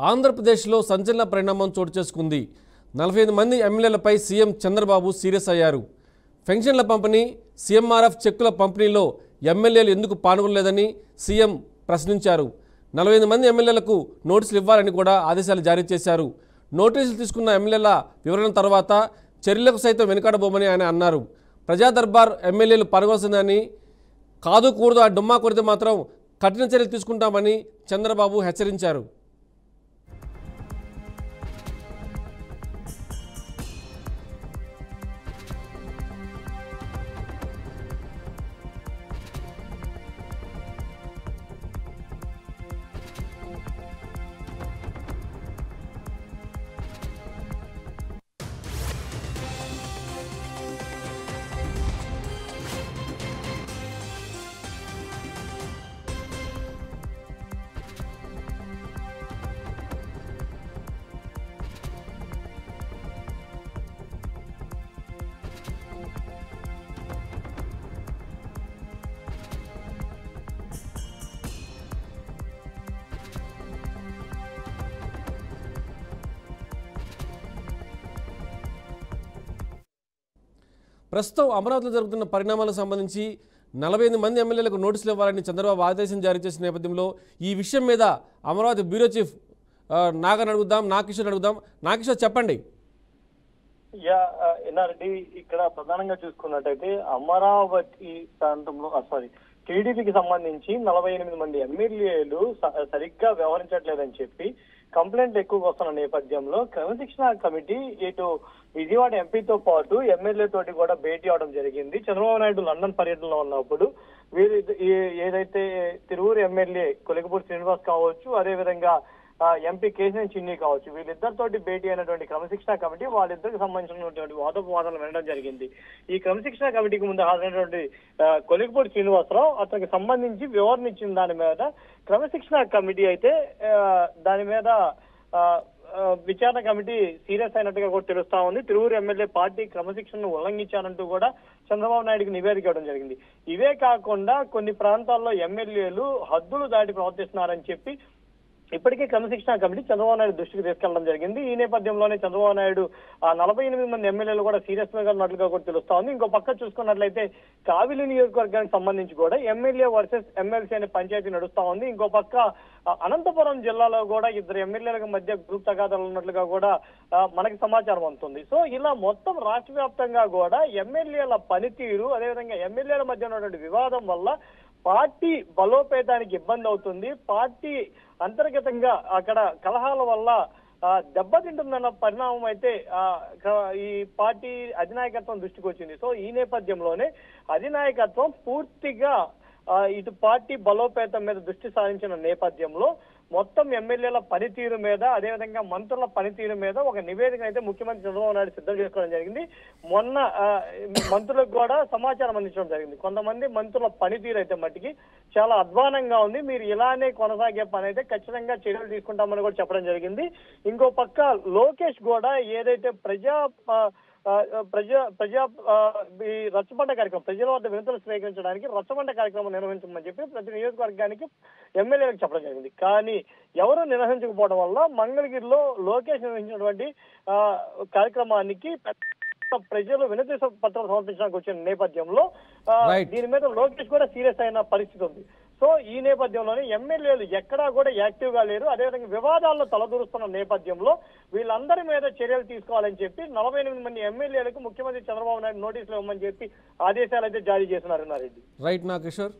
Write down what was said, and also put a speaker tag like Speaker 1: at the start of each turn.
Speaker 1: ఆంధ్రప్రదేశ్లో సంచలన పరిణామం చోటు చేసుకుంది. 45 మంది ఎమ్మెల్యేలపై సీఎం చంద్రబాబు సీరియస్ అయ్యారు. పెన్షన్ల పంపిణీ, సీఎంఆర్ఎఫ్ చెక్కుల పంపిణీలో ఎమ్మెల్యేలు ఎందుకు పాల్గొనలేదని సీఎం ప్రశ్నించారు. 45 మంది ఎమ్మెల్యేలకు నోటీసులు ఇవ్వాలని కూడా ఆదేశాలు జారీ చేశారు. నోటీసులు తీసుకున్న ఎమ్మెల్యేల వివరణ తర్వాత చర్యలకు సైతం వెనుకాడబోమని ఆయన అన్నారు. ప్రజా దర్బార్ ఎమ్మెల్యేలు పాల్గొనాల్సిందని, కాదు కూడదు ఆ డుమ్మా కొడితే మాత్రం కఠిన చర్యలు తీసుకుంటామని చంద్రబాబు హెచ్చరించారు. ప్రస్తుతం అమరావతిలో జరుగుతున్న పరిణామాలకు సంబంధించి 45 మంది ఎమ్మెల్యేలకు నోటీసులు ఇవ్వాలని చంద్రబాబు ఆదేశం జారీ చేసిన నేపథ్యంలో ఈ విషయం మీద అమరావతి బ్యూరో చీఫ్ నాగని అడుగుదాం, నాగకిషోర్ అడుగుదాం. నాగకిషోర్ చెప్పండి.
Speaker 2: ఎన్ఆర్డి ఇక్కడ ప్రధానంగా చూసుకున్నట్టయితే అమరావతి ప్రాంతంలో టీడీపీకి సంబంధించి 48 మంది ఎమ్మెల్యేలు సరిగ్గా వ్యవహరించట్లేదని చెప్పి కంప్లైంట్లు ఎక్కువగా వస్తున్న నేపథ్యంలో క్రమశిక్షణ కమిటీ ఇటు విజయవాడ ఎంపీతో పాటు ఎమ్మెల్యే తోటి కూడా భేటీ అవడం జరిగింది. చంద్రబాబు నాయుడు లండన్ పర్యటనలో ఉన్నప్పుడు వీరు ఏదైతే తిరువూరు ఎమ్మెల్యే కొలికపూడి శ్రీనివాస్ కావచ్చు, అదేవిధంగా ఎంపీ కేశినేని చిన్ని కావచ్చు, వీళ్ళిద్దరితోటి భేటీ అయినటువంటి క్రమశిక్షణ కమిటీ వాళ్ళిద్దరికి సంబంధించినటువంటి వాదోపవాదాలు వినడం జరిగింది. ఈ క్రమశిక్షణ కమిటీకి ముందు హాజరైనటువంటి కొలికపూడి శ్రీనివాసరావు అతనికి సంబంధించి వివరణ ఇచ్చిన దాని మీద క్రమశిక్షణ కమిటీ అయితే దాని మీద విచారణ కమిటీ సీరియస్ అయినట్టుగా కూడా తెలుస్తా ఉంది. తిరువూరు ఎమ్మెల్యే పార్టీ క్రమశిక్షణను ఉల్లంఘించారంటూ కూడా చంద్రబాబు నాయుడుకి నివేదిక ఇవ్వడం జరిగింది. ఇవే కాకుండా కొన్ని ప్రాంతాల్లో ఎమ్మెల్యేలు హద్దులు దాటి ప్రవర్తిస్తున్నారని చెప్పి ఇప్పటికే క్రమశిక్షణ కమిటీ చంద్రబాబు నాయుడు దృష్టికి తీసుకెళ్లడం జరిగింది. ఈ నేపథ్యంలోనే చంద్రబాబు నాయుడు 48 మంది ఎమ్మెల్యేలు కూడా సీరియస్ గా ఉన్నట్లుగా కూడా తెలుస్తా ఉంది. ఇంకో పక్క చూసుకున్నట్లయితే కావిలి నియోజకవర్గానికి సంబంధించి కూడా ఎమ్మెల్యే వర్సెస్ ఎమ్మెల్సీ అనే పంచాయతీ నడుస్తా ఉంది. ఇంకో పక్క అనంతపురం జిల్లాలో కూడా ఇద్దరు ఎమ్మెల్యేల మధ్య గ్రూప్ తగాదాలు ఉన్నట్లుగా కూడా మనకి సమాచారం అందుతుంది. సో ఇలా మొత్తం రాష్ట్ర వ్యాప్తంగా కూడా ఎమ్మెల్యేల పనితీరు, అదేవిధంగా ఎమ్మెల్యేల మధ్య ఉన్నటువంటి వివాదం వల్ల పార్టీ బలోపేతానికి ఇబ్బంది అవుతుంది. పార్టీ అంతర్గతంగా అక్కడ కలహాల వల్ల దెబ్బతింటుందన్న పరిణామం అయితే ఈ పార్టీ అధినాయకత్వం దృష్టికి వచ్చింది. సో ఈ నేపథ్యంలోనే అధినాయకత్వం పూర్తిగా ఇటు పార్టీ బలోపేతం మీద దృష్టి సారించిన నేపథ్యంలో మొత్తం ఎమ్మెల్యేల పనితీరు మీద, అదేవిధంగా మంత్రుల పనితీరు మీద ఒక నివేదిక అయితే ముఖ్యమంత్రి చంద్రబాబు నాయుడు సిద్ధం చేసుకోవడం జరిగింది. మొన్న మంత్రులకు కూడా సమాచారం అందించడం జరిగింది. కొంతమంది మంత్రుల పనితీరు అయితే మట్టికి చాలా అధ్వానంగా ఉంది, మీరు ఇలానే కొనసాగే పని అయితే ఖచ్చితంగా చర్యలు తీసుకుంటామని కూడా చెప్పడం జరిగింది. ఇంకో పక్క లోకేష్ కూడా ఏదైతే ఈ రచ్చబండ కార్యక్రమం, ప్రజల వద్ద వినతులు స్వీకరించడానికి రచ్చబండ కార్యక్రమం నిర్వహించమని చెప్పి ప్రతి నియోజకవర్గానికి ఎమ్మెల్యేలకు చెప్పడం జరిగింది. కానీ ఎవరు నిర్వహించకపోవడం వల్ల మంగళగిరిలో లోకేష్ నిర్వహించినటువంటి కార్యక్రమానికి ప్రజలు వినతి పత్రాలు సమర్పించడానికి వచ్చిన నేపథ్యంలో దీని మీద లోకేష్ కూడా సీరియస్ అయిన పరిస్థితి ఉంది. సో ఈ నేపథ్యంలోనే ఎమ్మెల్యేలు ఎక్కడా కూడా యాక్టివ్ గా లేరు. అదేవిధంగా వివాదాల్లో తలదూరుస్తున్న నేపథ్యంలో వీళ్ళందరి మీద చర్యలు తీసుకోవాలని చెప్పి 48 మంది ఎమ్మెల్యేలకు ముఖ్యమంత్రి చంద్రబాబు నాయుడు నోటీసులు ఇవ్వమని చెప్పి ఆదేశాలు అయితే జారీ చేస్తున్నారు.
Speaker 1: రైట్ నాగేశ్వర్.